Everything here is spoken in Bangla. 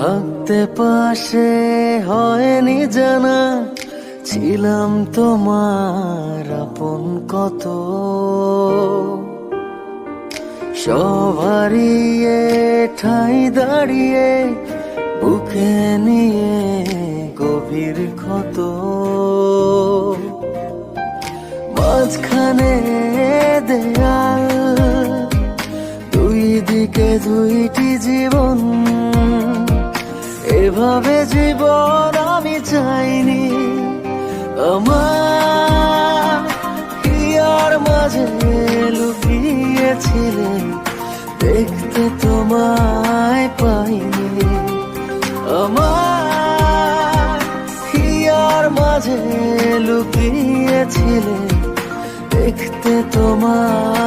থাকতে পাশে হয়নি জানা, ছিলাম তোমার আপন কত। সবারই ঠাই দাঁড়িয়ে বুকে নিয়ে গভীর ক্ষত। মাঝখানে দেয়াল, দুই দিকে দুইটি জীবন। এভাবে জীবন আমি চাইনি। আমার হিয়ার মাঝে লুকিয়েছিলে, দেখতে তোমায় পাইনি। আমার হিয়ার মাঝে লুকিয়েছিলে, দেখতে তোমায়